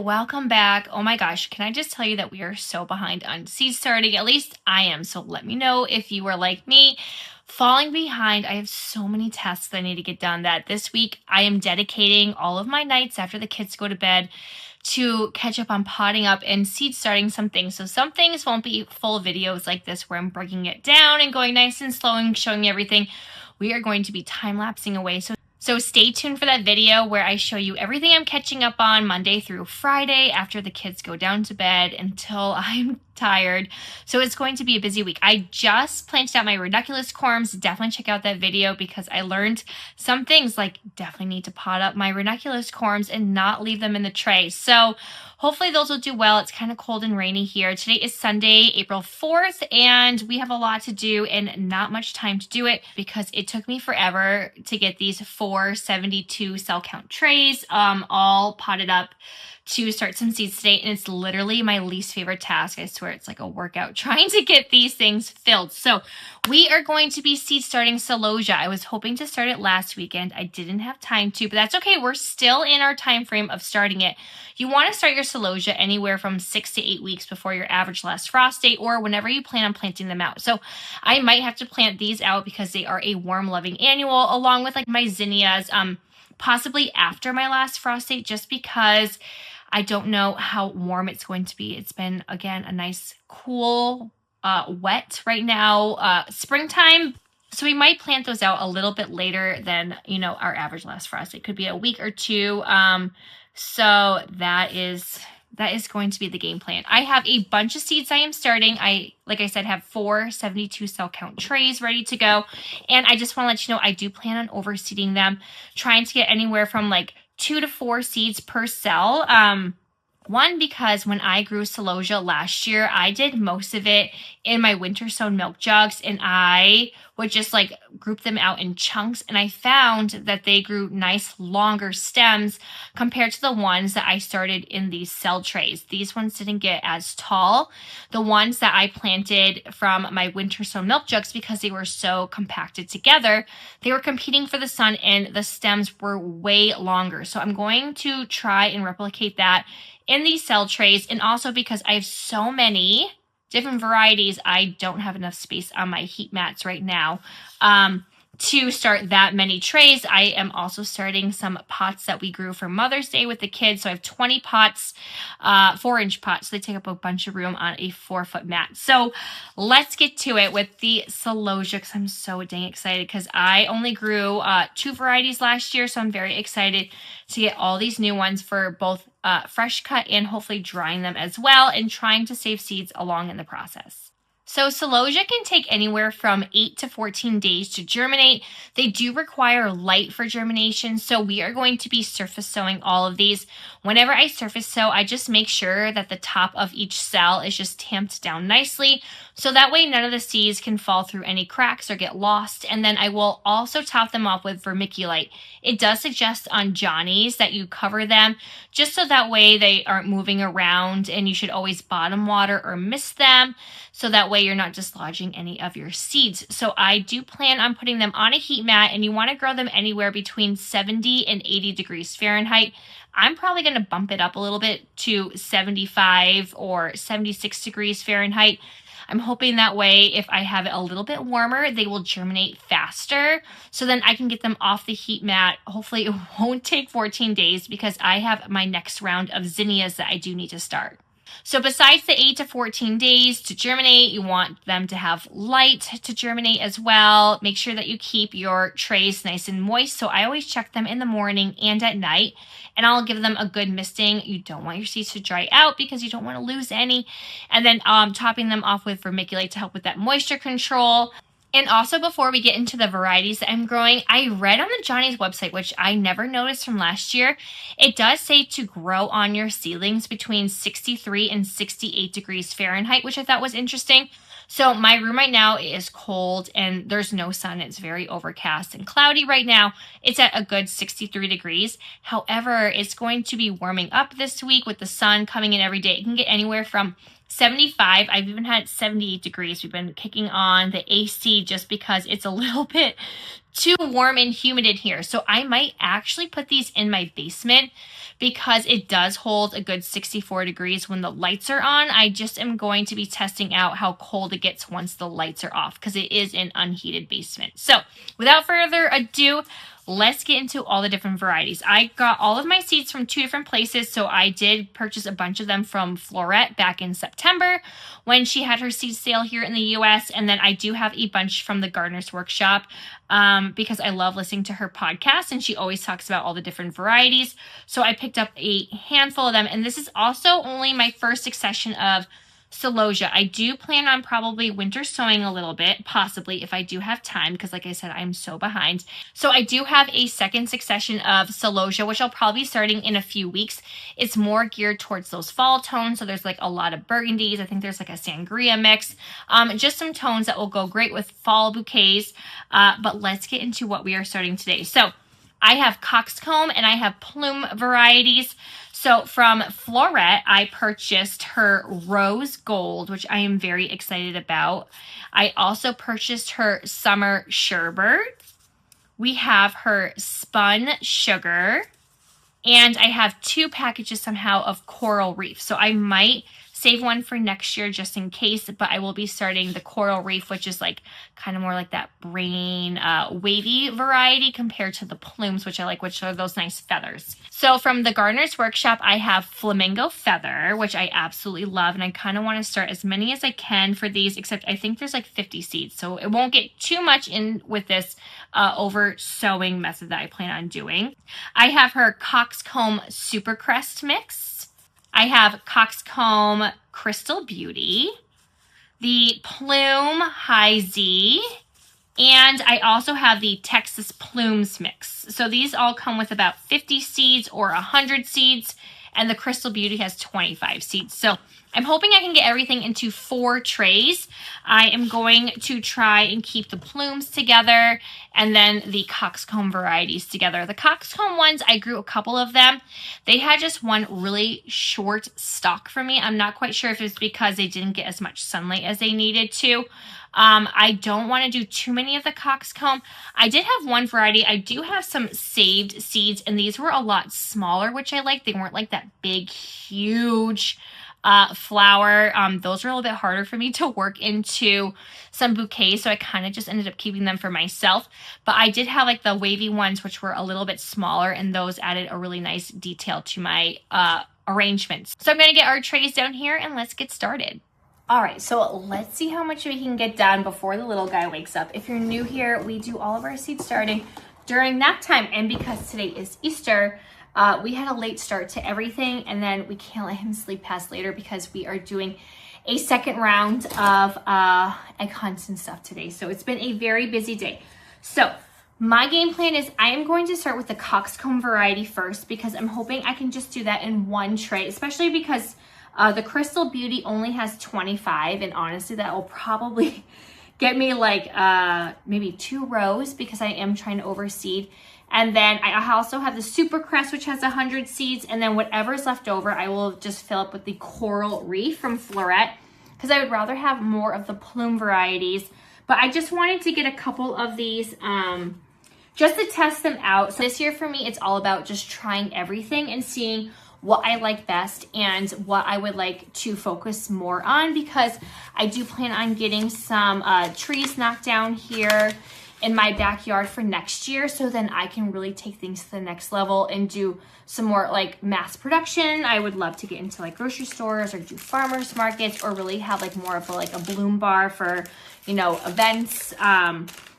welcome back. Oh my gosh, can I just tell you that we are so behind on seed starting? At least I am, so let me know if you are like me. Falling behind, I have so many tasks that I need to get done that this week I am dedicating all of my nights after the kids go to bed to catch up on potting up and seed starting some things. So some things won't be full videos like this where I'm breaking it down and going nice and slow and showing you everything. We are going to be time-lapsing away. So stay tuned for that video where I show you everything I'm catching up on Monday through Friday after the kids go down to bed until I'm tired. So it's going to be a busy week. I just planted out my ranunculus corms. Definitely check out that video because I learned some things like definitely need to pot up my ranunculus corms and not leave them in the tray. So hopefully those will do well. It's kind of cold and rainy here. Today is Sunday, April 4th, and we have a lot to do and not much time to do it because it took me forever to get these 472 cell count trays all potted up to start some seeds today, and it's literally my least favorite task. I swear it's like a workout trying to get these things filled. So we are going to be seed starting Celosia. I was hoping to start it last weekend. I didn't have time to, but that's okay. We're still in our time frame of starting it. You want to start your Celosia anywhere from 6 to 8 weeks before your average last frost date or whenever you plan on planting them out. So I might have to plant these out because they are a warm loving annual along with like my zinnias, possibly after my last frost date just because I don't know how warm it's going to be. It's been, again, a nice, cool, wet right now, springtime. So we might plant those out a little bit later than, our average last frost. It could be a week or two. So that is going to be the game plan. I have a bunch of seeds I am starting. Like I said, have 472 cell count trays ready to go. And I just want to let you know, I do plan on overseeding them, trying to get anywhere from like 2 to 4 seeds per cell. One, because when I grew Celosia last year, I did most of it in my winter sown milk jugs, and I would just like group them out in chunks, and I found that they grew nice longer stems compared to the ones that I started in these cell trays. These ones didn't get as tall. The ones that I planted from my winter sown milk jugs, because they were so compacted together, they were competing for the sun and the stems were way longer. So I'm going to try and replicate that in these cell trays, and also because I have so many different varieties, I don't have enough space on my heat mats right now to start that many trays. I am also starting some pots that we grew for Mother's Day with the kids. So I have 20 pots, 4-inch pots. So they take up a bunch of room on a 4-foot mat. So let's get to it with the Celosia because I'm so dang excited because I only grew 2 varieties last year. So I'm very excited to get all these new ones for both fresh cut and hopefully drying them as well and trying to save seeds along in the process. So Celosia can take anywhere from 8 to 14 days to germinate. They do require light for germination, so we are going to be surface sowing all of these. Whenever I surface sow, I just make sure that the top of each cell is just tamped down nicely, so that way none of the seeds can fall through any cracks or get lost. And then I will also top them off with vermiculite. It does suggest on Johnny's that you cover them just so that way they aren't moving around, and you should always bottom water or mist them so that way you're not dislodging any of your seeds. So I do plan on putting them on a heat mat, and you want to grow them anywhere between 70 and 80 degrees Fahrenheit. I'm probably going to bump it up a little bit to 75 or 76 degrees Fahrenheit. I'm hoping that way if I have it a little bit warmer, they will germinate faster. So then I can get them off the heat mat. Hopefully it won't take 14 days because I have my next round of zinnias that I do need to start. So besides the 8 to 14 days to germinate, you want them to have light to germinate as well. Make sure that you keep your trays nice and moist. So I always check them in the morning and at night, and I'll give them a good misting. You don't want your seeds to dry out because you don't want to lose any. And then topping them off with vermiculite to help with that moisture control. And also, before we get into the varieties that I'm growing, I read on the Johnny's website, which I never noticed from last year, it does say to grow on your seedlings between 63 and 68 degrees Fahrenheit, which I thought was interesting. So my room right now is cold and there's no sun. It's very overcast and cloudy right now. It's at a good 63 degrees. However, it's going to be warming up this week with the sun coming in every day. It can get anywhere from 75. I've even had 78 degrees. We've been kicking on the AC just because it's a little bit too warm and humid in here. So I might actually put these in my basement because it does hold a good 64 degrees when the lights are on. I just am going to be testing out how cold it gets once the lights are off because it is an unheated basement. So without further ado, let's get into all the different varieties. I got all of my seeds from 2 different places, so I did purchase a bunch of them from Florette back in September when she had her seed sale here in the US, and then I do have a bunch from the Gardener's Workshop because I love listening to her podcast, and she always talks about all the different varieties. So I picked up a handful of them, and this is also only my first succession of Celosia. I do plan on probably winter sowing a little bit, possibly if I do have time, because like I said, I'm so behind. So I do have a second succession of Celosia, which I'll probably be starting in a few weeks. It's more geared towards those fall tones. So there's like a lot of burgundies. I think there's like a sangria mix, just some tones that will go great with fall bouquets. But let's get into what we are starting today. So I have coxcomb and I have plume varieties. So from Florette, I purchased her Rose Gold, which I am very excited about. I also purchased her Summer Sherbert. We have her Spun Sugar. And I have 2 packages somehow of Coral Reef. So I might save one for next year just in case, but I will be starting the Coral Reef, which is like kind of more like that brain wavy variety compared to the plumes, which I like, which are those nice feathers. So from the Gardener's Workshop, I have Flamingo Feather, which I absolutely love, and I kind of want to start as many as I can for these, except I think there's like 50 seeds, so it won't get too much in with this over sowing method that I plan on doing. I have her Coxcomb Supercrest mix. I have Coxcomb Crystal Beauty, the Plume High Z, and I also have the Texas Plumes mix. So these all come with about 50 seeds or 100 seeds, and the Crystal Beauty has 25 seeds. So I'm hoping I can get everything into 4 trays. I am going to try and keep the plumes together and then the coxcomb varieties together. The coxcomb ones, I grew a couple of them. They had just one really short stalk for me. I'm not quite sure if it's because they didn't get as much sunlight as they needed to. I don't want to do too many of the coxcomb. I did have one variety. I do have some saved seeds, and these were a lot smaller, which I like. They weren't like that big, huge flower. Those were a little bit harder for me to work into some bouquets, so I kind of just ended up keeping them for myself. But I did have like the wavy ones, which were a little bit smaller, and those added a really nice detail to my arrangements. So I'm going to get our trays down here, and let's get started. All right, so let's see how much we can get done before the little guy wakes up. If you're new here, we do all of our seed starting during nap time, and because today is Easter, we had a late start to everything, and then we can't let him sleep past later because we are doing a second round of egg hunts and stuff today. So it's been a very busy day. So my game plan is I am going to start with the coxcomb variety first because I'm hoping I can just do that in one tray, especially because the Crystal Beauty only has 25, and honestly, that will probably get me like maybe 2 rows because I am trying to overseed. And then I also have the Super Crest, which has 100 seeds, and then whatever's left over, I will just fill up with the Coral Reef from Florette because I would rather have more of the plume varieties. But I just wanted to get a couple of these just to test them out. So this year for me, it's all about just trying everything and seeing what I like best and what I would like to focus more on, because I do plan on getting some trees knocked down here in my backyard for next year, so then I can really take things to the next level and do some more like mass production. I would love to get into like grocery stores or do farmers markets, or really have like more of a bloom bar for, you know, events.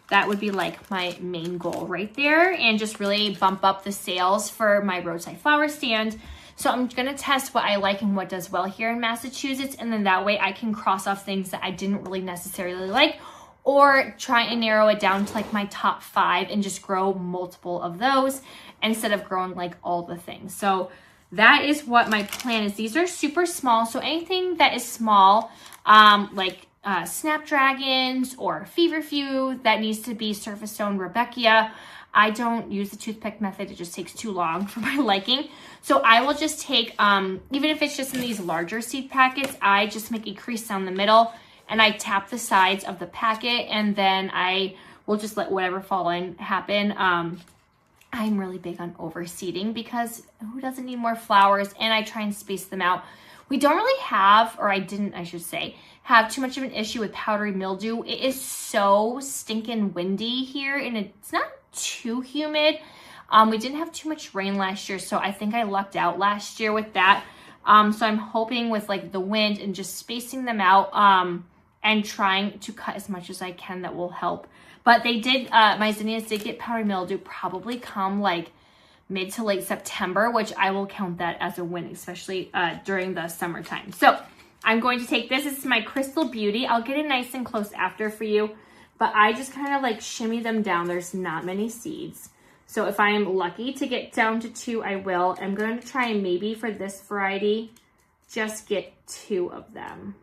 That would be like my main goal right there, and just really bump up the sales for my roadside flower stand. So I'm going to test what I like and what does well here in Massachusetts, and then that way I can cross off things that I didn't really necessarily like, or try and narrow it down to like my top 5 and just grow multiple of those instead of growing like all the things. So that is what my plan is. These are super small, so anything that is small, like snapdragons or feverfew that needs to be surface sown Rebecca. I don't use the toothpick method. It just takes too long for my liking. So I will just take, even if it's just in these larger seed packets, I just make a crease down the middle and I tap the sides of the packet, and then I will just let whatever fall in happen. I'm really big on overseeding because who doesn't need more flowers? And I try and space them out. We don't really have, or I didn't, I should say, have too much of an issue with powdery mildew. It is so stinking windy here, and it's not too humid. We didn't have too much rain last year, so I think I lucked out last year with that. So I'm hoping with like the wind and just spacing them out and trying to cut as much as I can, that will help. But they did, my zinnias did get powdery mildew probably come like mid to late September, which I will count that as a win, especially during the summertime. So I'm going to take this. This is my Crystal Beauty. I'll get it nice and close after for you, but I just kind of like shimmy them down. There's not many seeds. So if I am lucky to get down to 2, I will. I'm going to try and maybe for this variety, just get 2 of them.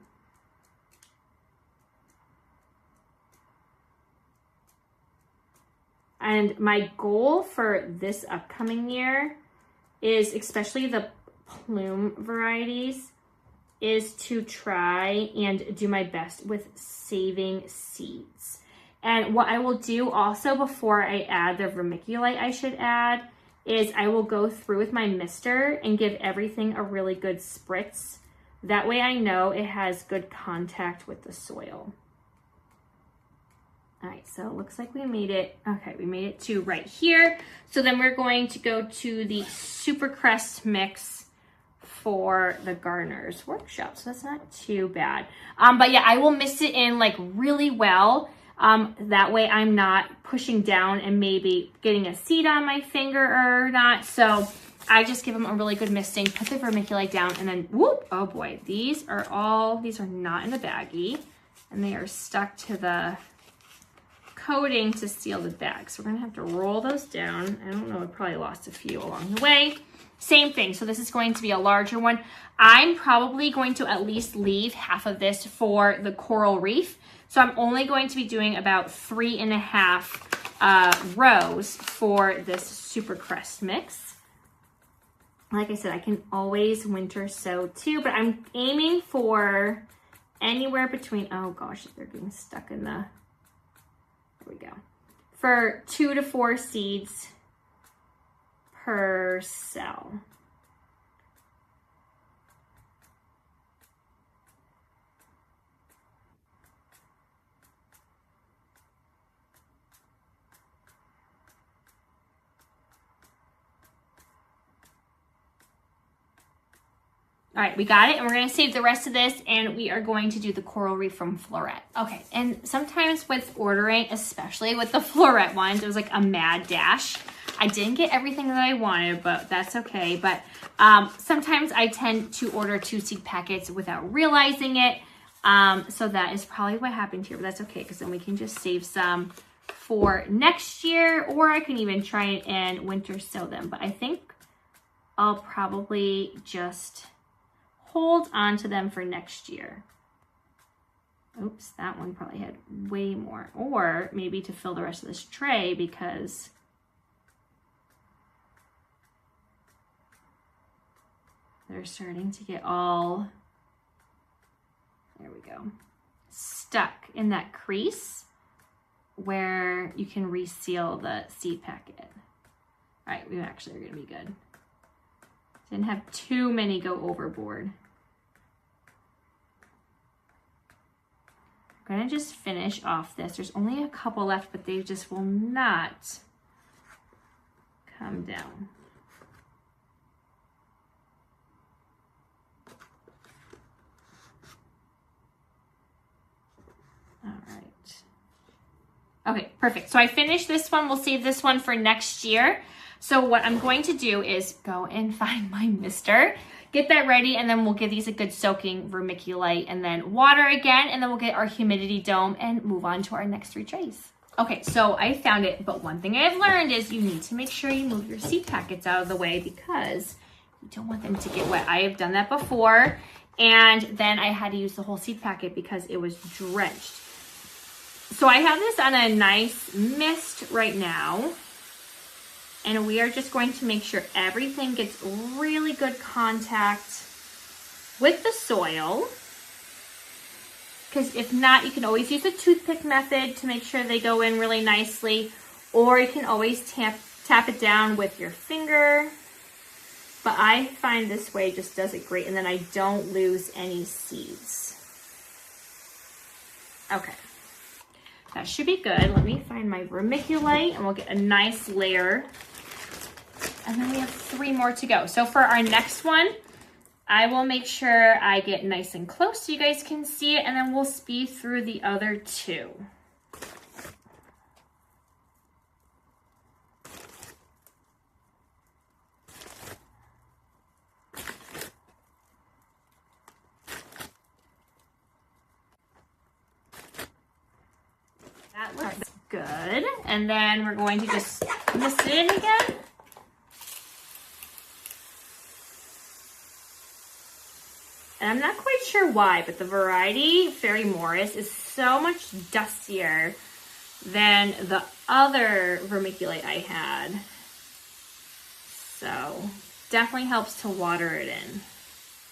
And my goal for this upcoming year is, especially the Plume varieties, is to try and do my best with saving seeds. And what I will do also before I add the vermiculite I should add is I will go through with my mister and give everything a really good spritz. That way I know it has good contact with the soil. All right, so it looks like we made it. Okay, we made it to right here. So then we're going to go to the Super Crest mix for the gardener's workshop. So that's not too bad. But yeah, I will mix it in like really well. That way I'm not pushing down and maybe getting a seed on my finger or not. So I just give them a really good misting, put the vermiculite down, and then whoop, oh boy, these are not in the baggie, and they are stuck to the coating to seal the bag. So we're gonna have to roll those down. I don't know, I probably lost a few along the way. Same thing, so this is going to be a larger one. I'm probably going to at least leave half of this for the coral reef. So I'm only going to be doing about 3.5 rows for this Super Crest mix. Like I said, I can always winter sow too, but I'm aiming for anywhere between, oh gosh, they're getting stuck in the, there we go, for 2 to 4 seeds per cell. All right, we got it, and we're gonna save the rest of this, and we are going to do the coral reef from Floret. Okay, and sometimes with ordering, especially with the Floret ones, it was like a mad dash. I didn't get everything that I wanted, but that's okay. But sometimes I tend to order 2 seed packets without realizing it. So that is probably what happened here, but that's okay, because then we can just save some for next year, or I can even try and winter sow them. But I think I'll probably just hold on to them for next year. Oops, that one probably had way more. Or maybe to fill the rest of this tray, because they're starting to get all, there we go, stuck in that crease where you can reseal the seed packet. All right, we actually are gonna be good. Didn't have too many go overboard. I'm gonna just finish off this. There's only a couple left, but they just will not come down. All right. Okay, perfect. So I finished this one. We'll save this one for next year. So what I'm going to do is go and find my mister, get that ready, and then we'll give these a good soaking vermiculite and then water again, and then we'll get our humidity dome and move on to our next 3 trays. Okay, so I found it, but one thing I've learned is you need to make sure you move your seed packets out of the way because you don't want them to get wet. I have done that before, And then I had to use the whole seed packet because it was drenched. So I have this on a nice mist right now. And we are just going to make sure everything gets really good contact with the soil. Because if not, you can always use the toothpick method to make sure they go in really nicely. Or you can always tap it down with your finger. But I find this way just does it great, and then I don't lose any seeds. Okay, that should be good. Let me find my vermiculite, and we'll get a nice layer. And then we have 3 more to go. So for our next one, I will make sure I get nice and close so you guys can see it, and then we'll speed through the other 2. That looks good. And then we're going to just mist it in again. And I'm not quite sure why, but the variety Fairy Morris is so much dustier than the other vermiculite I had. So definitely helps to water it in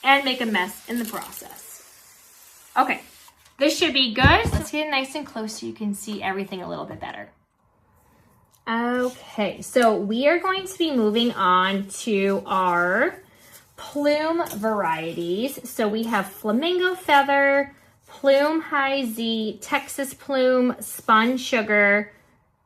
and make a mess in the process. Okay. This should be good. Let's get it nice and close so you can see everything a little bit better. Okay, so we are going to be moving on to our Plume varieties. So we have Flamingo Feather, Plume High Z, Texas Plume, Spun Sugar,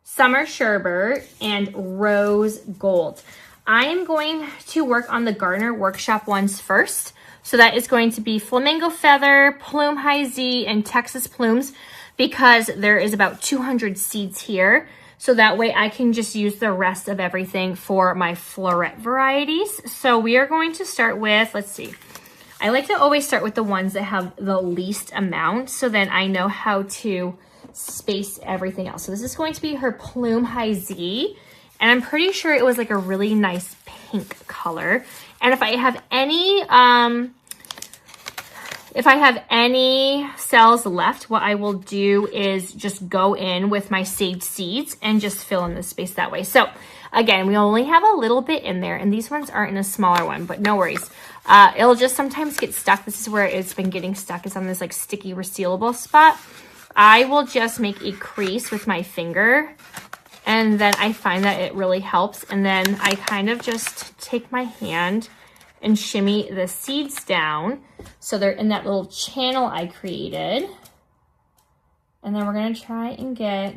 Summer Sherbet, and Rose Gold. I am going to work on the Gardener Workshop ones first. So that is going to be Flamingo Feather, Plume High Z, and Texas Plumes, because there is about 200 seeds here. So that way I can just use the rest of everything for my floret varieties. So we are going to start with, let's see. I like to always start with the ones that have the least amount, so then I know how to space everything else. So this is going to be her Plume High Z, and I'm pretty sure it was like a really nice pink color. And if I have any cells left, what I will do is just go in with my saved seeds and just fill in the space that way. So again, we only have a little bit in there, and these ones aren't in a smaller one, but no worries. It'll just sometimes get stuck. This is where it's been getting stuck, is on this like sticky resealable spot. I will just make a crease with my finger, and then I find that it really helps. And then I kind of just take my hand and shimmy the seeds down so they're in that little channel I created. And then we're going to try and get,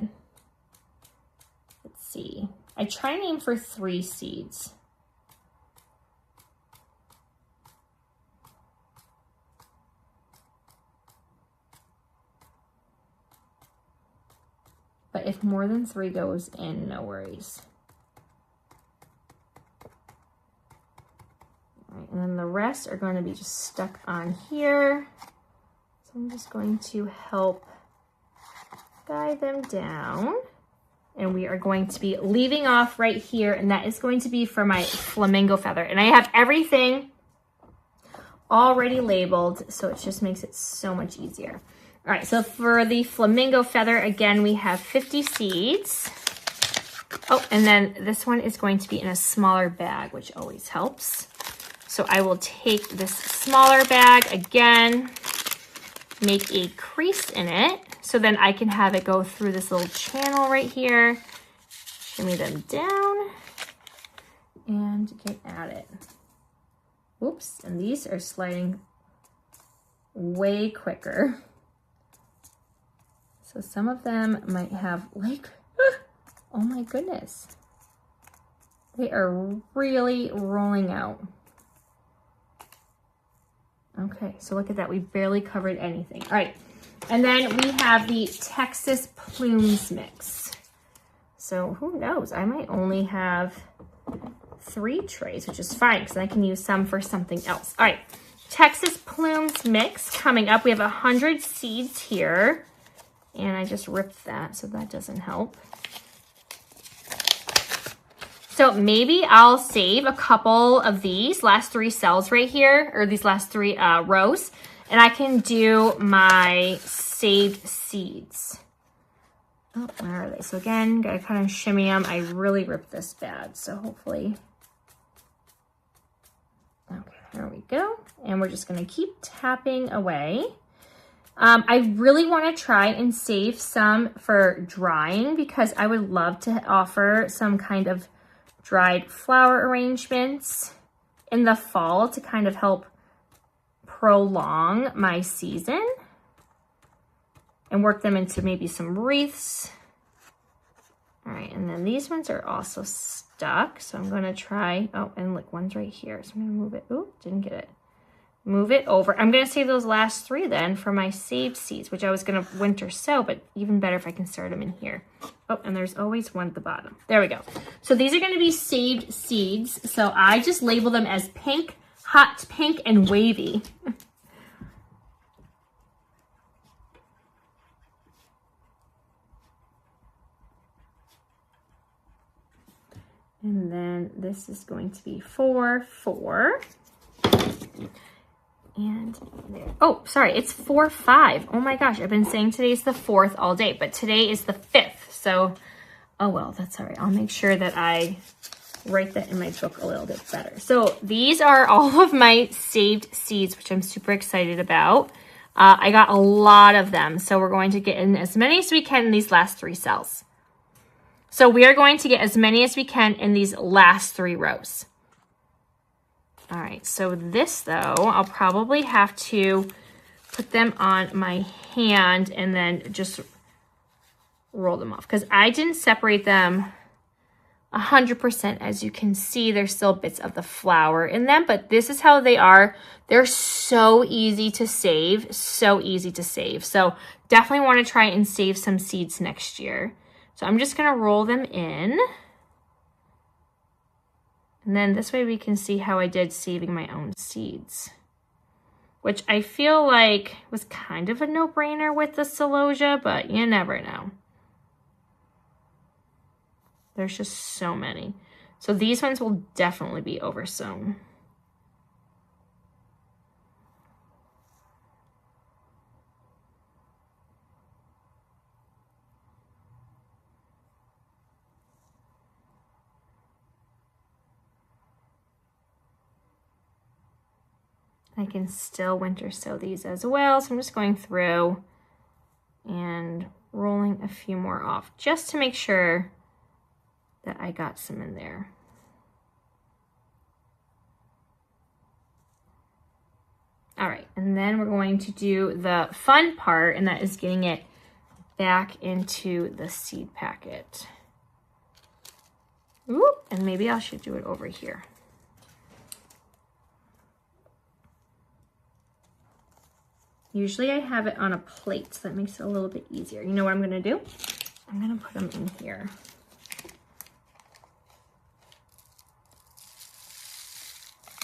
let's see, I try and aim for 3 seeds. But if more than 3 goes in, no worries. All right, and then the rest are going to be just stuck on here. So I'm just going to help guide them down. And we are going to be leaving off right here, and that is going to be for my Flamingo Feather. And I have everything already labeled, so it just makes it so much easier. All right, so for the Flamingo Feather, again, we have 50 seeds. Oh, and then this one is going to be in a smaller bag, which always helps. So I will take this smaller bag again, make a crease in it, so then I can have it go through this little channel right here, shimmy them down, and get at it. Oops, and these are sliding way quicker. So some of them might have like, oh my goodness. They are really rolling out. Okay, so look at that. We barely covered anything. All right, and then we have the Texas Plumes mix. So who knows? I might only have 3 trays, which is fine because I can use some for something else. All right, Texas Plumes mix coming up. We have 100 seeds here. And I just ripped that, so that doesn't help. So maybe I'll save a couple of these last 3 cells right here, or these last 3 rows, and I can do my saved seeds. Oh, where are they? So again, gotta kind of shimmy them. I really ripped this bad, so hopefully. Okay, there we go. And we're just gonna keep tapping away. I really want to try and save some for drying because I would love to offer some kind of dried flower arrangements in the fall to kind of help prolong my season and work them into maybe some wreaths. All right, and then these ones are also stuck, so I'm gonna try, oh, and look, one's right here, so I'm gonna move it, ooh, didn't get it. Move it over. I'm gonna save those last 3 then for my saved seeds, which I was gonna winter sow, but even better if I can start them in here. Oh, and there's always one at the bottom. There we go. So these are gonna be saved seeds, so I just label them as pink, hot pink, and wavy. And then this is going to be 4, 4. And there. Oh, sorry, it's 4, 5. Oh my gosh, I've been saying today's the 4th all day, but today is the 5th. So, oh well, that's all right. I'll make sure that I write that in my book a little bit better. So these are all of my saved seeds, which I'm super excited about. I got a lot of them, so we're going to get in as many as we can in these last 3 cells. So we are going to get as many as we can in these last 3 rows. All right, so this though, I'll probably have to put them on my hand and then just roll them off because I didn't separate them 100%. As you can see, there's still bits of the flower in them, but this is how they are. They're so easy to save, so easy to save. So definitely want to try and save some seeds next year. So I'm just gonna roll them in. And then this way we can see how I did saving my own seeds, which I feel like was kind of a no-brainer with the Celosia, but you never know. There's just so many. So these ones will definitely be oversown. I can still winter sow these as well. So I'm just going through and rolling a few more off just to make sure that I got some in there. All right, and then we're going to do the fun part, and that is getting it back into the seed packet. Ooh, and maybe I should do it over here. Usually I have it on a plate, so that makes it a little bit easier. You know what I'm gonna do? I'm gonna put them in here.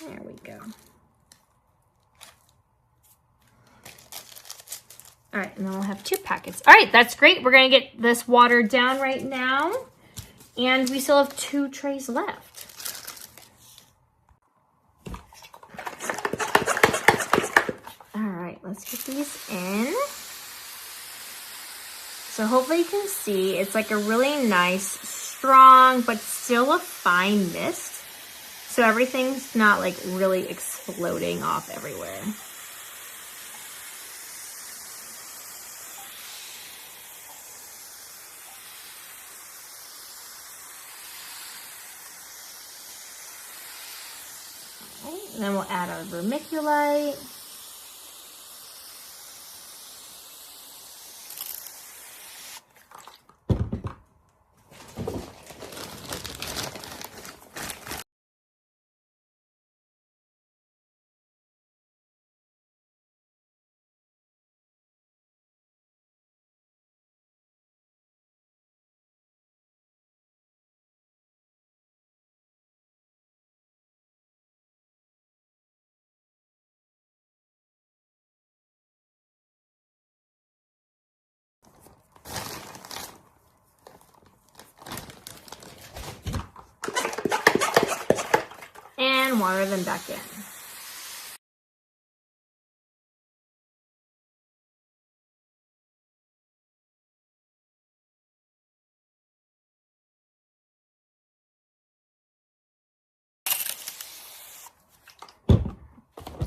There we go. All right, and then we'll have 2 packets. All right, that's great. We're gonna get this watered down right now, and we still have 2 trays left. Let's get these in. So hopefully you can see it's like a really nice, strong, but still a fine mist. So everything's not like really exploding off everywhere. Okay, and then we'll add our vermiculite. and water them back in.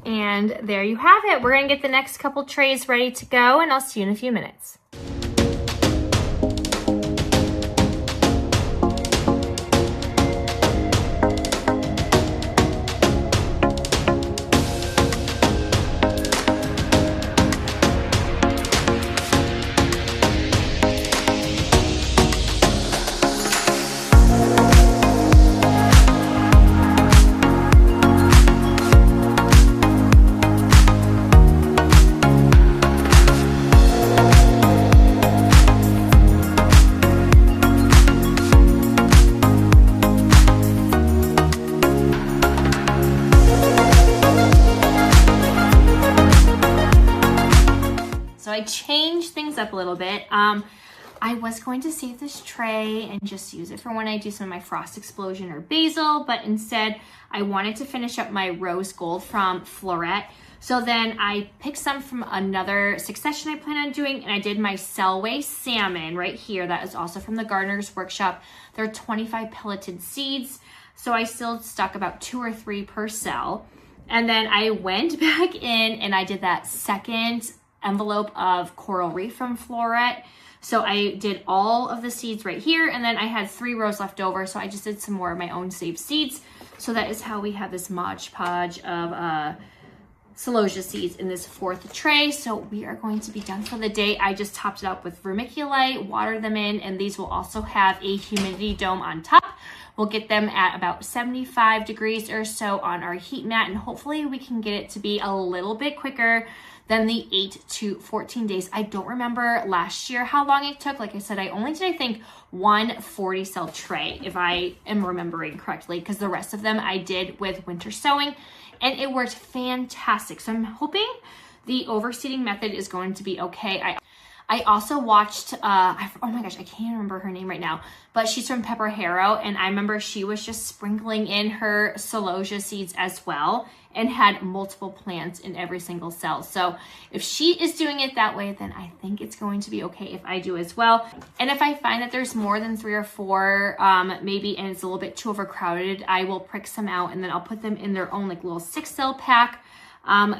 And there you have it. We're gonna get the next couple trays ready to go, and I'll see you in a few minutes. So I changed things up a little bit. I was going to save this tray and just use it for when I do some of my frost explosion or basil, but instead I wanted to finish up my rose gold from Floret. So then I picked some from another succession I plan on doing, and I did my Celosia salmon right here. That is also from the Gardener's Workshop. There are 25 pelleted seeds, so I still stuck about 2 or 3 per cell. And then I went back in and I did that second envelope of coral reef from Floret. So I did all of the seeds right here, and then I had 3 rows left over, so I just did some more of my own saved seeds. So that is how we have this Mod Podge of Celosia seeds in this 4th tray. So we are going to be done for the day. I just topped it up with vermiculite, watered them in, and these will also have a humidity dome on top. We'll get them at about 75 degrees or so on our heat mat, and hopefully we can get it to be a little bit quicker than the 8 to 14 days. I don't remember last year how long it took. Like I said, I only did, I think, 1 40 cell tray, if I am remembering correctly, because the rest of them I did with winter sowing, and it worked fantastic. So I'm hoping the overseeding method is going to be okay. I also watched, oh my gosh, I can't remember her name right now, but she's from Pepper Harrow, and I remember she was just sprinkling in her Celosia seeds as well and had multiple plants in every single cell. So if she is doing it that way, then I think it's going to be okay if I do as well. And if I find that there's more than 3 or 4, maybe, and it's a little bit too overcrowded, I will prick some out and then I'll put them in their own like little 6-cell pack.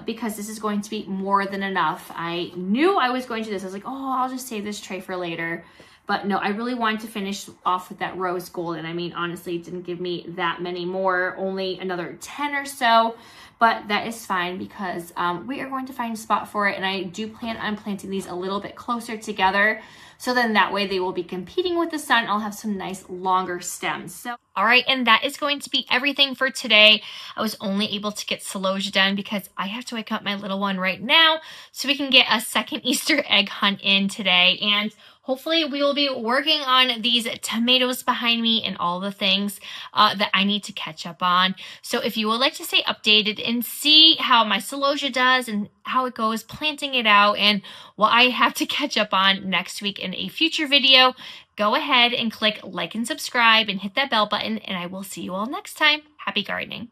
Because this is going to be more than enough. I knew I was going to do this. I was like, oh, I'll just save this tray for later. But no, I really wanted to finish off with that rose gold. And I mean, honestly, it didn't give me that many more, only another 10 or so. But that is fine because we are going to find a spot for it. And I do plan on planting these a little bit closer together. So then that way they will be competing with the sun. I'll have some nice longer stems. So, all right, and that is going to be everything for today. I was only able to get Celosia done because I have to wake up my little one right now so we can get a second Easter egg hunt in today. And hopefully we will be working on these tomatoes behind me and all the things that I need to catch up on. So if you would like to stay updated and see how my Celosia does and how it goes planting it out and what I have to catch up on next week in a future video, go ahead and click like and subscribe and hit that bell button, and I will see you all next time. Happy gardening.